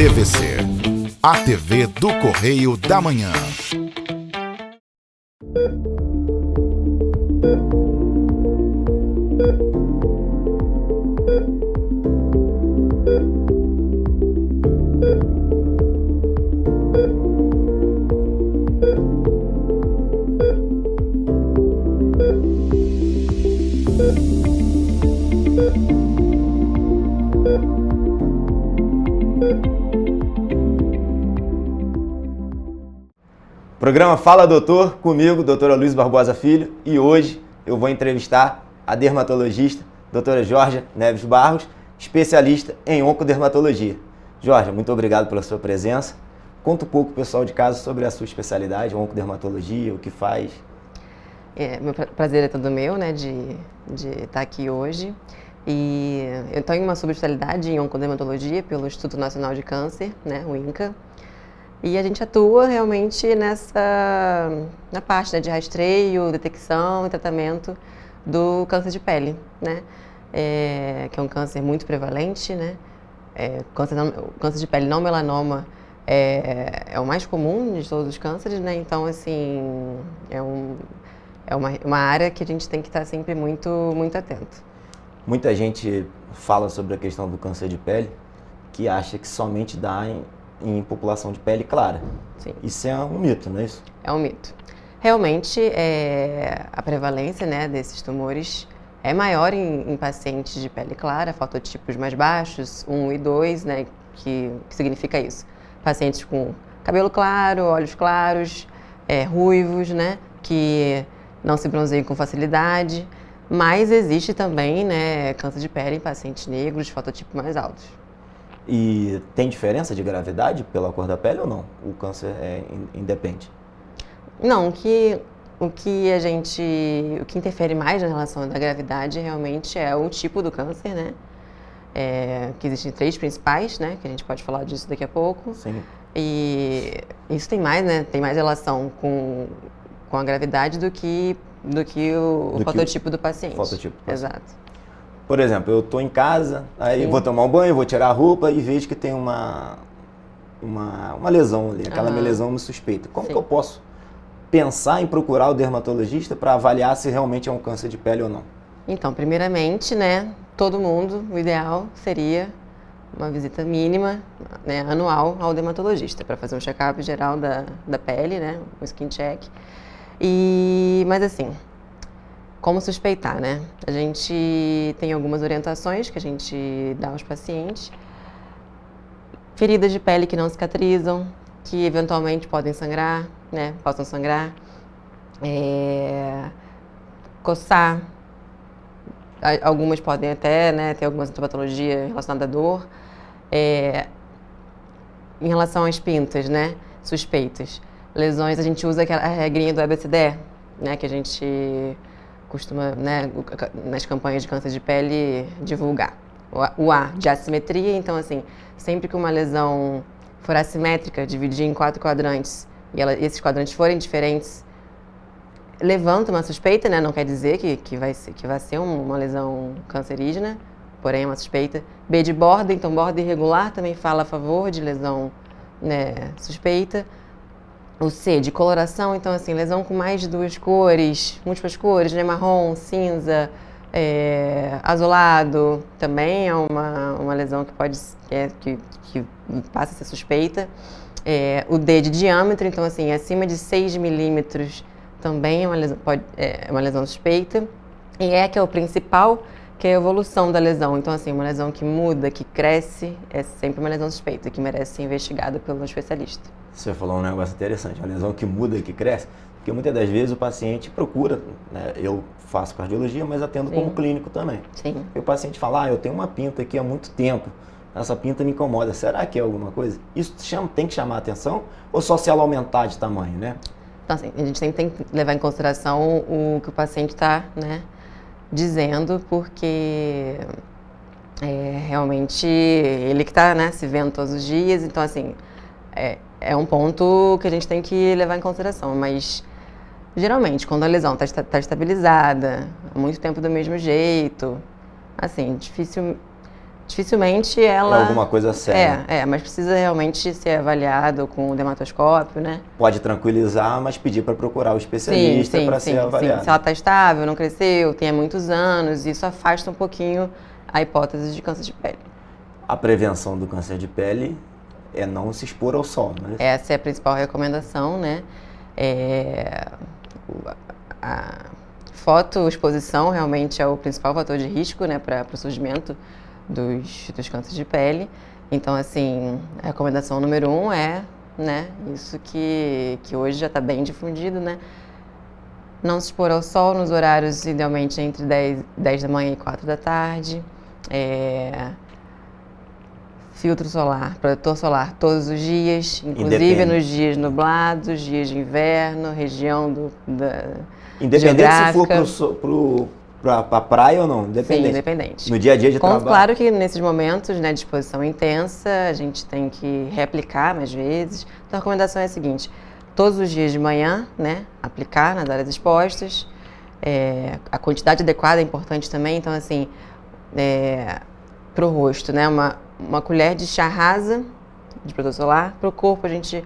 TVC, a TV do Correio da Manhã. Programa Fala Doutor, comigo, doutora Luiz Barbosa Filho, e hoje eu vou entrevistar a dermatologista, doutora Georgia Neves Barros, especialista em oncodermatologia. Georgia, muito obrigado pela sua presença. Conta um pouco, pessoal de casa, sobre a sua especialidade, oncodermatologia, o que faz. Meu prazer é todo meu, né, de estar aqui hoje. E eu tenho uma subespecialidade em oncodermatologia pelo Instituto Nacional de Câncer, né, o INCA. E a gente atua realmente na parte, né, de rastreio, detecção e tratamento do câncer de pele, né? Que é um câncer muito prevalente, né? O câncer de pele não melanoma é o mais comum de todos os cânceres, né? Então, assim, é uma área que a gente tem que estar sempre muito, muito atento. Muita gente fala sobre a questão do câncer de pele, que acha que somente dá em população de pele clara. Sim. Isso é um mito, não é isso? É um mito. Realmente, a prevalência, né, desses tumores é maior em pacientes de pele clara, fototipos mais baixos, 1 e 2, né, que significa isso? Pacientes com cabelo claro, olhos claros, ruivos, né, que não se bronzeiam com facilidade, mas existe também, né, câncer de pele em pacientes negros, fototipos mais altos. E tem diferença de gravidade pela cor da pele ou não? O câncer independe? Não, o que interfere mais na relação da gravidade realmente é o tipo do câncer, né? Que existem 3 principais, né? Que a gente pode falar disso daqui a pouco. Sim. E isso tem mais, né? Tem mais relação com a gravidade do que o fototipo do paciente. Fototipo do paciente. Exato. Por exemplo, eu estou em casa, aí Sim. Vou tomar um banho, vou tirar a roupa e vejo que tem uma lesão ali, aquela minha lesão me suspeita. Como Sim. que eu posso pensar em procurar o dermatologista para avaliar se realmente é um câncer de pele ou não? Então, primeiramente, né, todo mundo, o ideal seria uma visita mínima, né, anual ao dermatologista, para fazer um check-up geral da pele, né, um skin check. Mas assim, como suspeitar, né? A gente tem algumas orientações que a gente dá aos pacientes. Feridas de pele que não cicatrizam, que eventualmente podem sangrar, né? Possam sangrar. Coçar. Algumas podem até, né, ter alguma sintomatologia relacionada à dor. Em relação às pintas, né? Suspeitas. Lesões, a gente usa a regrinha do ABCDE, né? Que a gente costuma, né, nas campanhas de câncer de pele, divulgar. O A, de assimetria, então, assim, sempre que uma lesão for assimétrica, dividir em 4 quadrantes, e esses quadrantes forem diferentes, levanta uma suspeita, né, não quer dizer que vai ser uma lesão cancerígena, porém é uma suspeita. B, de borda, então borda irregular também fala a favor de lesão, né, suspeita. O C, de coloração, então assim, lesão com mais de 2 cores, múltiplas cores, né, marrom, cinza, azulado, também é uma lesão que passa a ser suspeita. O D, de diâmetro, então assim, acima de 6 milímetros, também é uma lesão suspeita. E que é o principal, que é a evolução da lesão. Então assim, uma lesão que muda, que cresce, é sempre uma lesão suspeita, que merece ser investigada pelo especialista. Você falou um negócio interessante, uma lesão que muda e que cresce, porque muitas das vezes o paciente procura, né, eu faço cardiologia, mas atendo Sim. como clínico também. Sim. E o paciente fala, eu tenho uma pinta aqui há muito tempo, essa pinta me incomoda, será que é alguma coisa? Isso tem que chamar a atenção ou só se ela aumentar de tamanho, né? Então assim, a gente tem que levar em consideração o que o paciente está, né, dizendo, porque realmente ele que está, né, se vendo todos os dias, então assim, é um ponto que a gente tem que levar em consideração, mas geralmente quando a lesão está estabilizada, há muito tempo do mesmo jeito, assim, dificilmente É ela... alguma coisa séria. Mas precisa realmente ser avaliado com o dermatoscópio, né? Pode tranquilizar, mas pedir para procurar o especialista para ser avaliado. Se ela está estável, não cresceu, tem há muitos anos, isso afasta um pouquinho a hipótese de câncer de pele. A prevenção do câncer de pele é não se expor ao sol, né? Essa é a principal recomendação, né? A fotoexposição realmente é o principal fator de risco, né, para o surgimento dos cânceres de pele. Então, assim, a recomendação número 1 é, né, isso que hoje já está bem difundido, né? Não se expor ao sol nos horários, idealmente, entre 10 da manhã e 4 da tarde. Filtro solar, protetor solar todos os dias, inclusive nos dias nublados, dias de inverno, região Independente geográfica. se for para a praia ou não, independente. Sim, independente. No dia a dia de trabalho. Claro que nesses momentos, né, de exposição intensa, a gente tem que reaplicar mais vezes. Então a recomendação é a seguinte: todos os dias de manhã, né, aplicar nas áreas expostas. A quantidade adequada é importante também, então assim, para o rosto, né, uma colher de chá rasa de protetor solar. Para o corpo a gente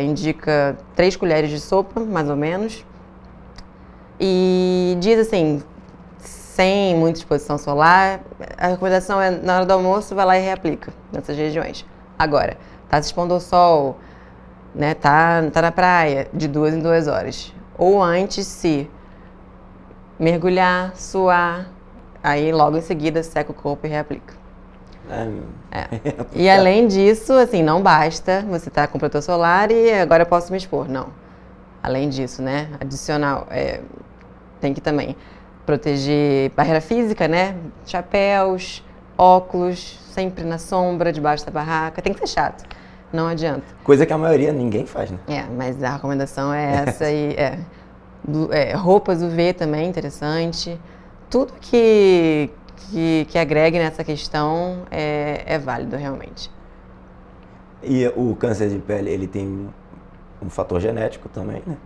indica 3 colheres de sopa, mais ou menos. E dias assim, sem muita exposição solar, a recomendação é, na hora do almoço, vai lá e reaplica nessas regiões. Agora, tá se expondo ao sol, né, tá na praia, de 2 em 2 horas. Ou antes, se mergulhar, suar, aí logo em seguida seca o corpo e reaplica. E além disso, assim, não basta você estar com protetor solar e agora eu posso me expor, não. Além disso, né, adicional, tem que também proteger barreira física, né, chapéus, óculos, sempre na sombra, debaixo da barraca, tem que ser chato, não adianta. Coisa que a maioria ninguém faz, né? Mas a recomendação é essa e roupas UV também, interessante. Tudo que agregue nessa questão é válido realmente. E o câncer de pele, ele tem um fator genético também, né?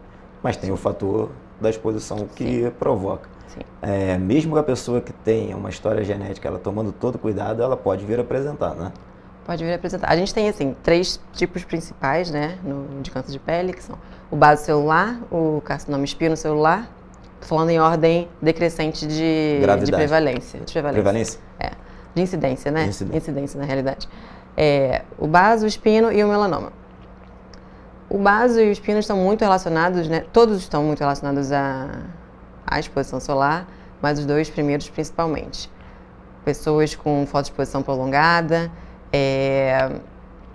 Mas tem o fator da exposição que provoca. Sim. Mesmo a pessoa que tenha uma história genética, ela tomando todo cuidado, ela pode vir a apresentar, né? Pode vir a apresentar. A gente tem, assim, 3 tipos principais, né, de câncer de pele, que são o basocelular, o carcinoma espinocelular. Tô falando em ordem decrescente de prevalência. Prevalência? De incidência, né? Incidência, na realidade. O baso, o espino e o melanoma. O baso e o espino estão muito relacionados, né? Todos estão muito relacionados à exposição solar, mas os 2 primeiros principalmente. Pessoas com fotoexposição prolongada,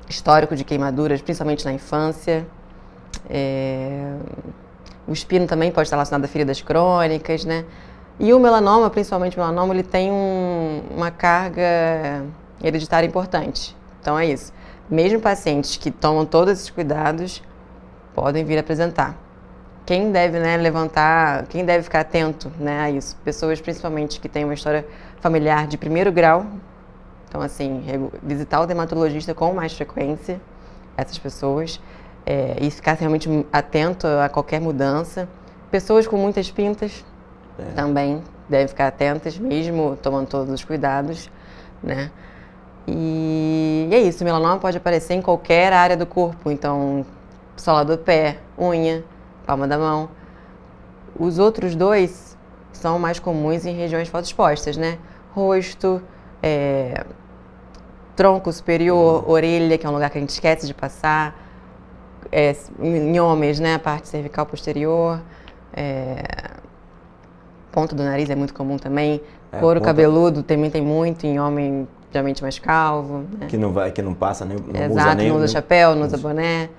histórico de queimaduras, principalmente na infância. O espino também pode estar relacionado a feridas crônicas, né? E o melanoma, principalmente o melanoma, ele tem uma carga hereditária importante. Então é isso. Mesmo pacientes que tomam todos esses cuidados podem vir apresentar. Quem deve, né, quem deve ficar atento, né, a isso? Pessoas principalmente que têm uma história familiar de 1º grau. Então, assim, visitar o dermatologista com mais frequência, essas pessoas. E ficar realmente atento a qualquer mudança. Pessoas com muitas pintas também devem ficar atentas, mesmo tomando todos os cuidados, né? E é isso, o melanoma pode aparecer em qualquer área do corpo, então, sola do pé, unha, palma da mão. Os outros 2 são mais comuns em regiões fotoexpostas, né? Rosto, tronco superior, orelha, que é um lugar que a gente esquece de passar. Em homens, né, a parte cervical posterior, ponta do nariz é muito comum também, couro cabeludo também tem muito em homem, geralmente mais calvo, né? Que não passa, nem não usa chapéu, não usa boné. Então,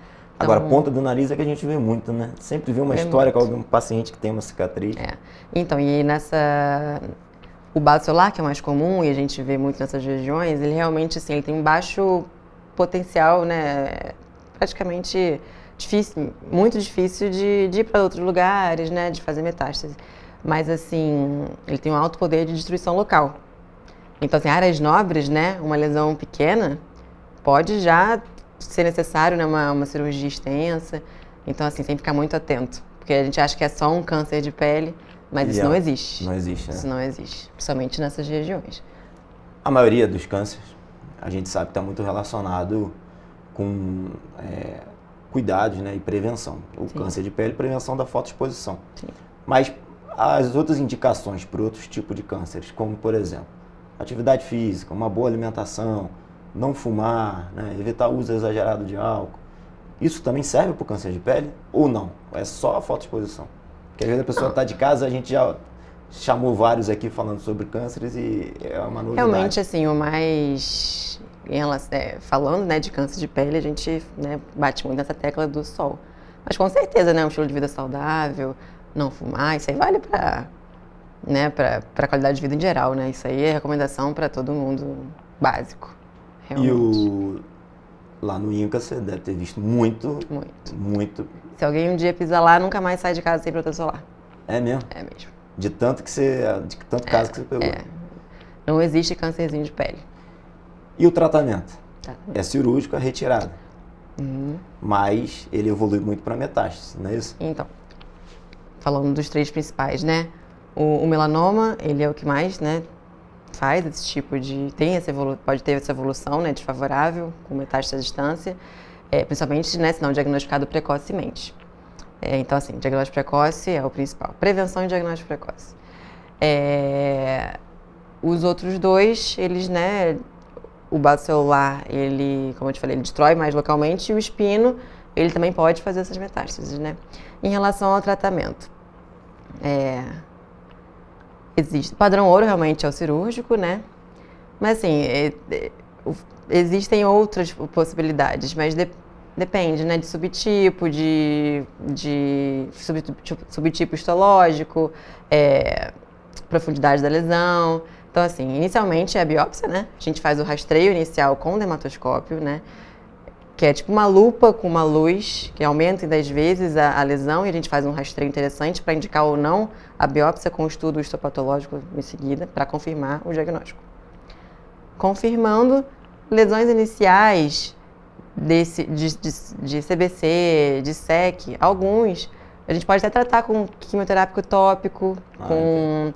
agora, ponta do nariz é que a gente vê muito, né? Sempre vê uma história com algum paciente que tem uma cicatriz. Então, e o basocelular, que é mais comum e a gente vê muito nessas regiões, ele realmente, assim, ele tem um baixo potencial, né? Praticamente muito difícil de ir para outros lugares, né, de fazer metástase. Mas, assim, ele tem um alto poder de destruição local. Então, assim, áreas nobres, né, uma lesão pequena, pode já ser necessário, né, uma cirurgia extensa. Então, assim, tem que ficar muito atento. Porque a gente acha que é só um câncer de pele, mas isso não existe. Não existe, né? Isso não existe, principalmente nessas regiões. A maioria dos cânceres, a gente sabe que está muito relacionado com cuidados, né, e prevenção. O Sim. câncer de pele, prevenção da fotoexposição. Sim. Mas as outras indicações para outros tipos de cânceres, como por exemplo, atividade física, uma boa alimentação, não fumar, né, evitar o uso exagerado de álcool, isso também serve para o câncer de pele ou não? É só a fotoexposição? Porque às vezes a pessoa está de casa, a gente já chamou vários aqui falando sobre cânceres e é uma novidade. Realmente, assim, o mais... falando, né, de câncer de pele, a gente, né, bate muito nessa tecla do sol. Mas com certeza, né, um estilo de vida saudável, não fumar, isso aí vale para, né, para qualidade de vida em geral, né? Isso aí é recomendação para todo mundo, básico, realmente. Lá no INCA você deve ter visto muito. Se alguém um dia pisar lá, nunca mais sai de casa sem protetor solar. É mesmo? É mesmo. De tanto caso que você pegou. Não existe câncerzinho de pele. E o tratamento? É cirúrgico, é retirada. Mas ele evolui muito para metástase, não é isso? Então, falando dos 3 principais, né? O melanoma, ele é o que mais, né, faz esse tipo de... pode ter essa evolução, né, desfavorável, com metástase à distância, principalmente, né, se não diagnosticado precocemente. Então, assim, diagnóstico precoce é o principal. Prevenção e diagnóstico precoce. Os outros 2, eles, né, o vaso celular, ele, como eu te falei, ele destrói mais localmente, e o espino, ele também pode fazer essas metástases, né? Em relação ao tratamento, existe, o padrão ouro realmente é o cirúrgico, né? Mas assim, existem outras possibilidades, mas depende, né, de subtipo, de subtipo histológico, profundidade da lesão. Então, assim, inicialmente é a biópsia, né? A gente faz o rastreio inicial com o dermatoscópio, né? Que é tipo uma lupa com uma luz que aumenta em 10 vezes a lesão, e a gente faz um rastreio interessante para indicar ou não a biópsia com o estudo histopatológico em seguida, para confirmar o diagnóstico. Confirmando lesões iniciais de CBC, de SEC, alguns, a gente pode até tratar com quimioterápico tópico, com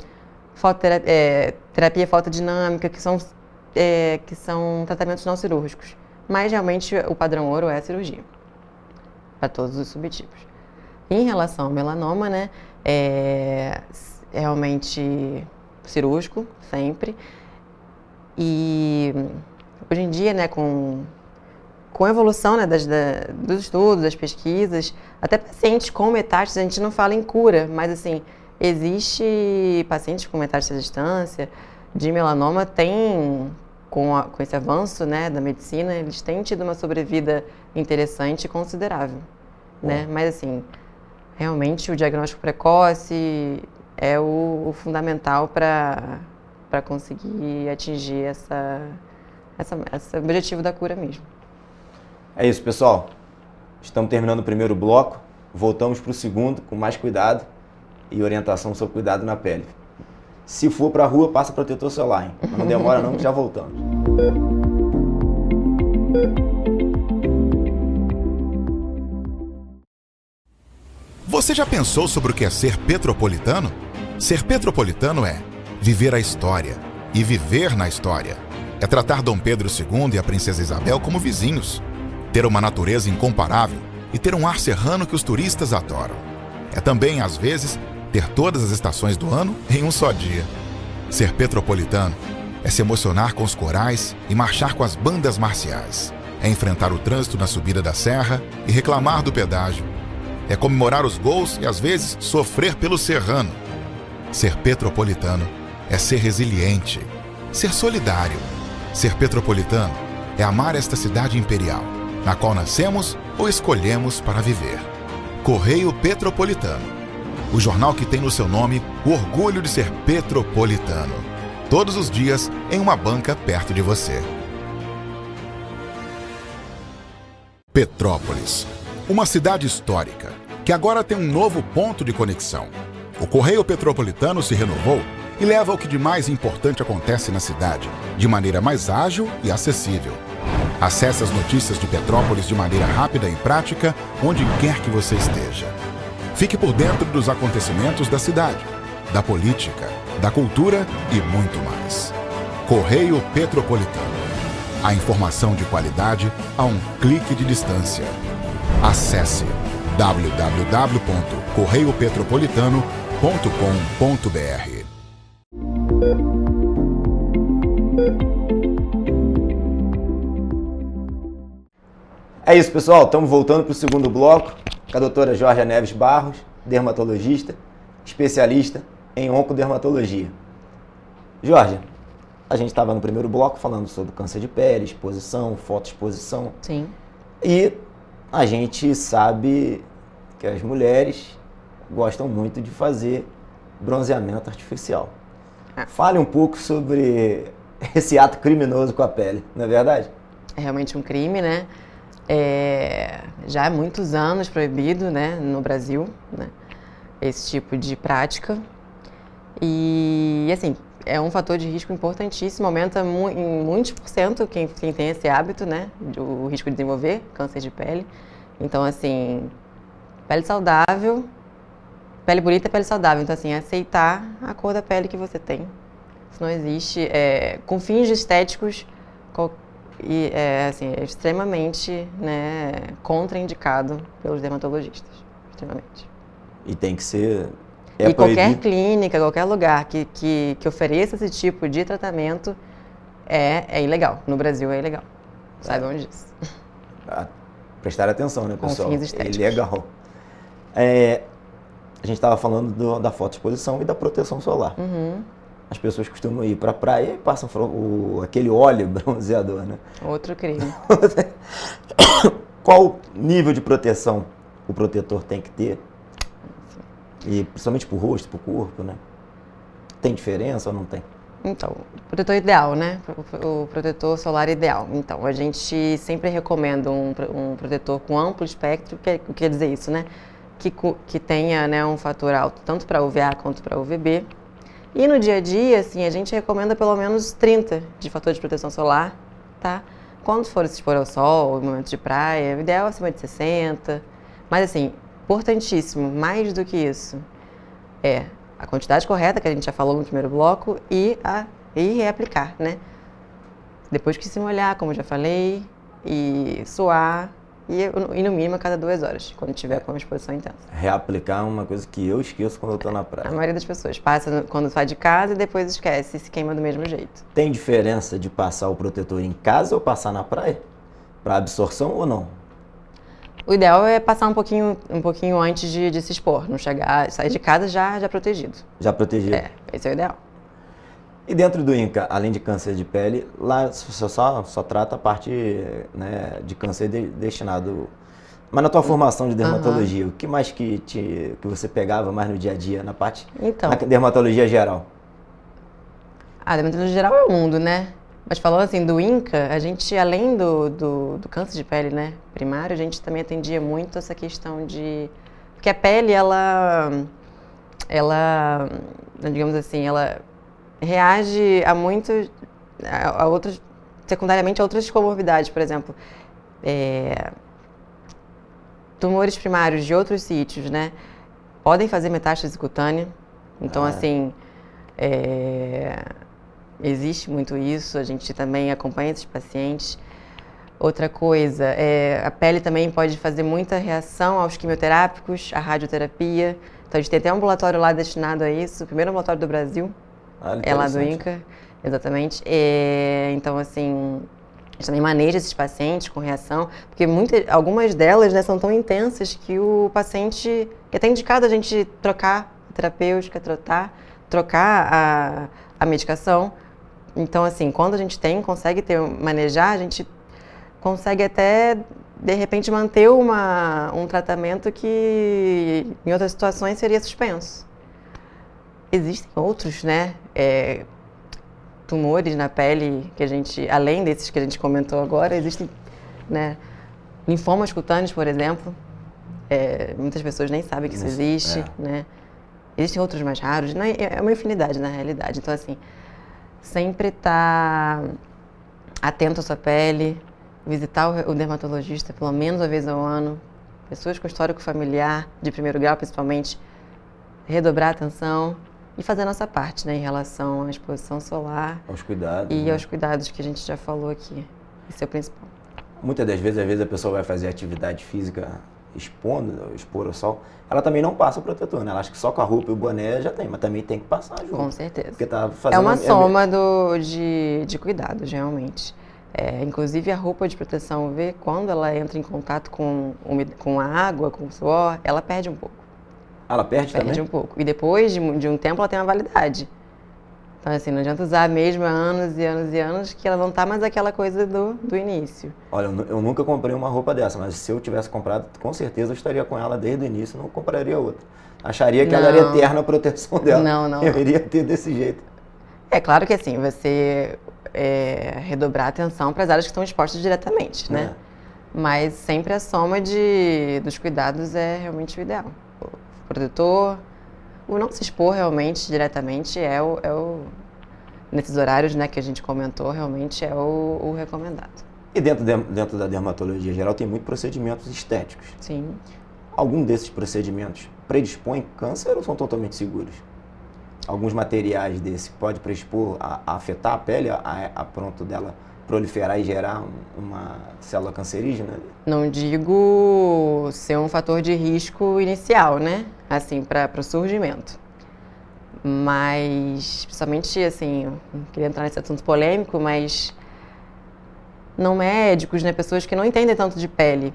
terapia fotodinâmica, que são tratamentos não cirúrgicos. Mas realmente o padrão ouro é a cirurgia, para todos os subtipos. Em relação ao melanoma, né, é realmente cirúrgico, sempre. E hoje em dia, né, com a evolução, né, dos estudos, das pesquisas, até pacientes com metástase, a gente não fala em cura, mas assim, existe pacientes com metástase à distância, de melanoma, com esse avanço, né, da medicina, eles têm tido uma sobrevida interessante e considerável, né? Mas assim, realmente o diagnóstico precoce é o fundamental para conseguir atingir esse objetivo da cura mesmo. É isso, pessoal. Estamos terminando o primeiro bloco. Voltamos para o segundo com mais cuidado e orientação sobre cuidado na pele. Se for para a rua, passa protetor solar, hein? Não demora não, que já voltamos. Você já pensou sobre o que é ser petropolitano? Ser petropolitano é viver a história e viver na história. É tratar Dom Pedro II e a Princesa Isabel como vizinhos. Ter uma natureza incomparável e ter um ar serrano que os turistas adoram. É também, às vezes, ter todas as estações do ano em um só dia. Ser petropolitano é se emocionar com os corais e marchar com as bandas marciais. É enfrentar o trânsito na subida da serra e reclamar do pedágio. É comemorar os gols e, às vezes, sofrer pelo serrano. Ser petropolitano é ser resiliente, ser solidário. Ser petropolitano é amar esta cidade imperial, na qual nascemos ou escolhemos para viver. Correio Petropolitano. O jornal que tem no seu nome o orgulho de ser petropolitano. Todos os dias em uma banca perto de você. Petrópolis, uma cidade histórica que agora tem um novo ponto de conexão. O Correio Petropolitano se renovou e leva o que de mais importante acontece na cidade, de maneira mais ágil e acessível. Acesse as notícias de Petrópolis de maneira rápida e prática, onde quer que você esteja. Fique por dentro dos acontecimentos da cidade, da política, da cultura e muito mais. Correio Petropolitano. A informação de qualidade a um clique de distância. Acesse www.correiopetropolitano.com.br. É isso, pessoal. Estamos voltando para o segundo bloco com a doutora Georgia Neves Barros, dermatologista, especialista em oncodermatologia. Georgia, a gente estava no primeiro bloco falando sobre câncer de pele, exposição, fotoexposição. Sim. E a gente sabe que as mulheres gostam muito de fazer bronzeamento artificial. Fale um pouco sobre esse ato criminoso com a pele, não é verdade? É realmente um crime, né? Já há muitos anos proibido, né, no Brasil, né, esse tipo de prática. E, assim, é um fator de risco importantíssimo, aumenta em muitos por cento quem tem esse hábito, né, o risco de desenvolver câncer de pele. Então, assim, pele saudável, pele bonita é pele saudável. Então, assim, aceitar a cor da pele que você tem. Isso não existe. Com fins estéticos, e é extremamente, né, contraindicado pelos dermatologistas, extremamente. E tem que ser... E qualquer clínica, qualquer lugar que ofereça esse tipo de tratamento é ilegal. No Brasil é ilegal. Saibam disso. Prestar atenção, né, pessoal? Com fins estéticos. Ilegal. A gente estava falando da fotoexposição e da proteção solar. Uhum. As pessoas costumam ir para a praia e passam aquele óleo bronzeador, né? Outro crime. Qual nível de proteção o protetor tem que ter? E principalmente para o rosto, para o corpo, né? Tem diferença ou não tem? Então, o protetor ideal, né? O protetor solar ideal. Então, a gente sempre recomenda um protetor com amplo espectro. O que quer dizer isso, né? Que tenha, né, um fator alto tanto para UVA quanto para UVB. E no dia a dia, assim, a gente recomenda pelo menos 30 de fator de proteção solar, tá? Quando for se expor ao sol, em momentos de praia, o ideal é acima de 60. Mas, assim, importantíssimo, mais do que isso, é a quantidade correta, que a gente já falou no primeiro bloco, e reaplicar, né? Depois que se molhar, como eu já falei, e suar, e no mínimo a cada 2 horas, quando tiver com uma exposição intensa. Reaplicar é uma coisa que eu esqueço quando eu estou na praia. A maioria das pessoas passa quando sai de casa e depois esquece e se queima do mesmo jeito. Tem diferença de passar o protetor em casa ou passar na praia? Para absorção ou não? O ideal é passar um pouquinho antes de se expor, não sair de casa já protegido. Já protegido? Esse é o ideal. E dentro do INCA, além de câncer de pele, lá você só trata a parte, né, de câncer destinado... Mas na tua formação de dermatologia, o que mais que você pegava mais no dia a dia, na parte na dermatologia geral? A dermatologia geral é o mundo, né? Mas falando assim do INCA, a gente, além do câncer de pele, né, primário, a gente também atendia muito essa questão de... Porque a pele, ela digamos assim, ela reage a outros, secundariamente a outras comorbidades, por exemplo, tumores primários de outros sítios, né, podem fazer metástase cutânea. Então, assim, existe muito isso, a gente também acompanha esses pacientes. Outra coisa, a pele também pode fazer muita reação aos quimioterápicos, à radioterapia. Então, a gente tem até um ambulatório lá destinado a isso, o primeiro ambulatório do Brasil, é lá do INCA, exatamente. Então, assim, a gente também maneja esses pacientes com reação, porque algumas delas, né, são tão intensas que o paciente, é até indicado a gente trocar a terapêutica, trocar a medicação. Então, assim, quando a gente consegue manejar, a gente consegue até, de repente, manter um tratamento que, em outras situações, seria suspenso. Existem outros, né, tumores na pele que a gente, além desses que a gente comentou agora, existem, né, linfomas cutâneos, por exemplo. Muitas pessoas nem sabem que isso existe, né? Existem outros mais raros, né? É uma infinidade, na realidade. Então, assim, sempre estar atento à sua pele, visitar o dermatologista pelo menos uma vez ao ano, pessoas com histórico familiar, de primeiro grau principalmente, redobrar a atenção, e fazer a nossa parte, né, em relação à exposição solar Aos cuidados. e né? aos cuidados que a gente já falou aqui. Isso é o principal. Muitas das vezes, às vezes a pessoa vai fazer atividade física expor ao sol, ela também não passa o protetor, né? Ela acha que só com a roupa e o boné já tem, mas também tem que passar junto. Com certeza. Porque tá fazendo... É uma soma de cuidados, realmente. Inclusive a roupa de proteção UV, quando ela entra em contato com a água, com o suor, ela perde um pouco. Ela perde também? Perde um pouco. E depois de um tempo ela tem uma validade. Então, assim, não adianta usar a mesma anos e anos e anos, que ela não tá mais aquela coisa do início. Olha, eu nunca comprei uma roupa dessa, mas se eu tivesse comprado, com certeza eu estaria com ela desde o início, não compraria outra. Acharia que ela era eterna a proteção dela. Não. Eu iria ter desse jeito. É claro que, assim, você redobrar a atenção para as áreas que estão expostas diretamente, né? Mas sempre a soma dos cuidados é realmente o ideal. O protetor, o não se expor realmente diretamente nesses horários, né, que a gente comentou, realmente é o recomendado. E dentro da dermatologia geral tem muitos procedimentos estéticos. Sim. Algum desses procedimentos predispõe câncer ou são totalmente seguros? Alguns materiais desse pode predispor a afetar a pele, a ponto dela proliferar e gerar uma célula cancerígena? Não digo ser um fator de risco inicial, né? Assim, para o surgimento. Mas, principalmente, assim, eu não queria entrar nesse assunto polêmico, mas não médicos, né? Pessoas que não entendem tanto de pele,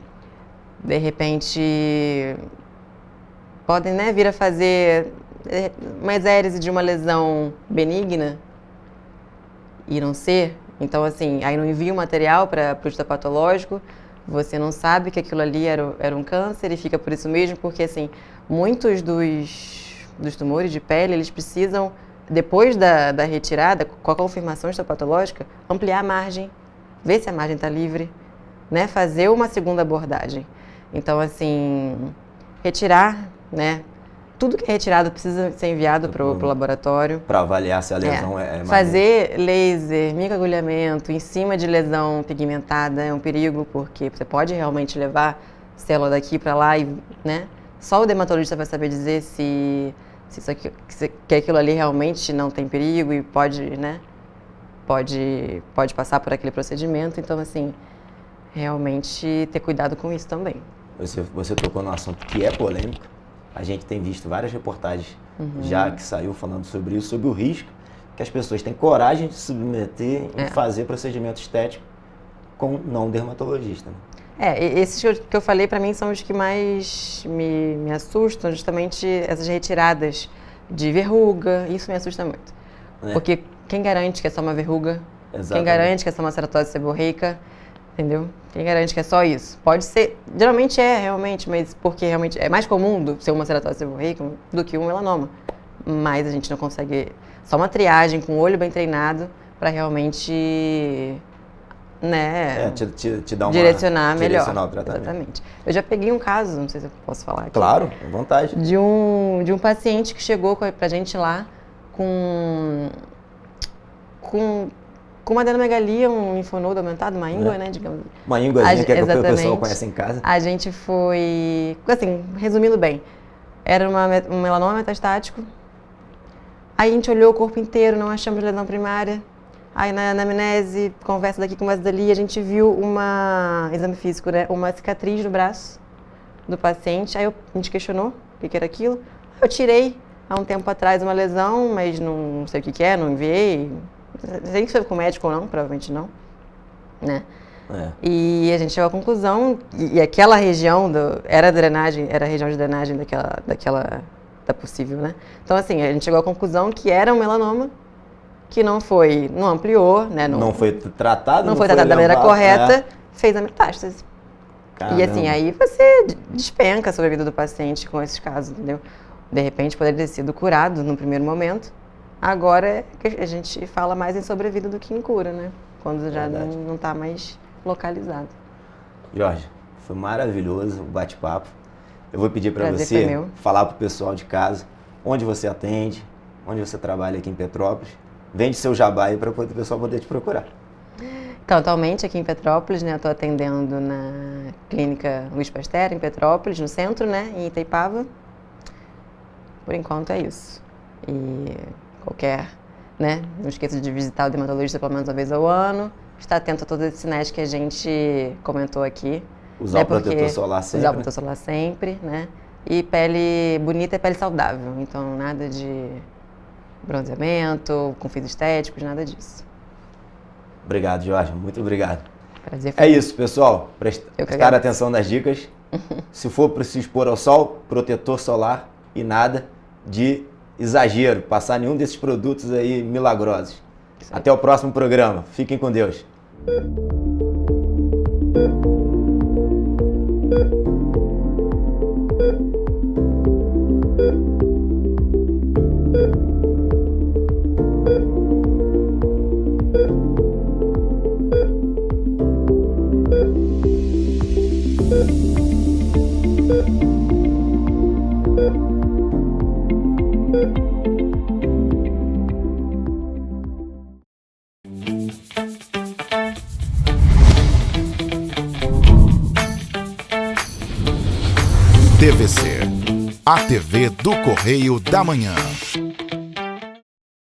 de repente, podem, né, vir a fazer uma exérese de uma lesão benigna e não ser. Então, assim, aí não envia o material para o histopatológico, você não sabe que aquilo ali era um câncer e fica por isso mesmo, porque, assim, muitos dos tumores de pele, eles precisam, depois da retirada, com a confirmação histopatológica, ampliar a margem, ver se a margem está livre, né, fazer uma segunda abordagem. Então, assim, retirar, né, tudo que é retirado precisa ser enviado para o laboratório. Para avaliar se a lesão é mais... Fazer laser, microagulhamento em cima de lesão pigmentada é um perigo, porque você pode realmente levar célula daqui para lá e, né? Só o dermatologista vai saber dizer se que aquilo ali realmente não tem perigo e pode, né? Pode passar por aquele procedimento. Então, assim, realmente ter cuidado com isso também. Você tocou num assunto que é polêmico. A gente tem visto várias reportagens já que saiu falando sobre isso, sobre o risco que as pessoas têm coragem de se submeter em fazer procedimento estético com não dermatologista. Né? Esses que eu falei, para mim, são os que mais me assustam, justamente essas retiradas de verruga, isso me assusta muito. Porque quem garante que é só uma verruga? Exatamente. Quem garante que é só uma ceratose seborreica? Entendeu? Quem garante que é só isso? Pode ser, geralmente realmente, mas porque realmente é mais comum ser uma ceratose seborreica do que um melanoma. Mas a gente não consegue, só uma triagem com o olho bem treinado para realmente, né, te dar direcionar melhor. Direcionar o tratamento. Exatamente. Eu já peguei um caso, não sei se eu posso falar aqui. Claro, à vontade. De um paciente que chegou pra gente lá com uma adenomegalia, um linfonodo aumentado, uma íngua, né, digamos. Uma ínguazinha que o pessoal conhece em casa. A gente foi, assim, resumindo bem, era um melanoma metastático. Aí a gente olhou o corpo inteiro, não achamos lesão primária. Aí na anamnese, conversa daqui, conversa dali, a gente viu exame físico, né, uma cicatriz no braço do paciente. Aí a gente questionou o que era aquilo. Eu tirei há um tempo atrás uma lesão, mas não sei o que é, não enviei. Não sei se foi com o médico ou não, provavelmente não, né? E a gente chegou à conclusão, e aquela região era a região de drenagem da possível, né? Então, assim, a gente chegou à conclusão que era um melanoma, que não ampliou, né? Não foi tratado, não foi tratado da maneira correta, fez a metástase. Caramba. E assim, aí você despenca sobre a vida do paciente com esses casos, entendeu? De repente poderia ter sido curado no primeiro momento. Agora a gente fala mais em sobrevida do que em cura, né? Quando já não está mais localizado. Jorge, foi maravilhoso o bate-papo. Eu vou pedir para você falar para o pessoal de casa onde você atende, onde você trabalha aqui em Petrópolis. Vende seu jabá aí para o pessoal poder te procurar. Então, atualmente aqui em Petrópolis, né, eu estou atendendo na clínica Luiz Pasteur, em Petrópolis, no centro, né, em Itaipava. Por enquanto é isso. E qualquer, né? Não esqueça de visitar o dermatologista pelo menos uma vez ao ano. Estar atento a todos esses sinais que a gente comentou aqui. Usar o protetor solar sempre. Usar o protetor solar sempre, né? E pele bonita é pele saudável. Então, nada de bronzeamento, com fins estéticos, nada disso. Obrigado, Jorge. Muito obrigado. Prazer. É isso, pessoal. Prestar atenção nas dicas. Se for para se expor ao sol, protetor solar e nada de exagero. Passar nenhum desses produtos aí milagrosos. Até o próximo programa. Fiquem com Deus. TVC, a TV do Correio da Manhã.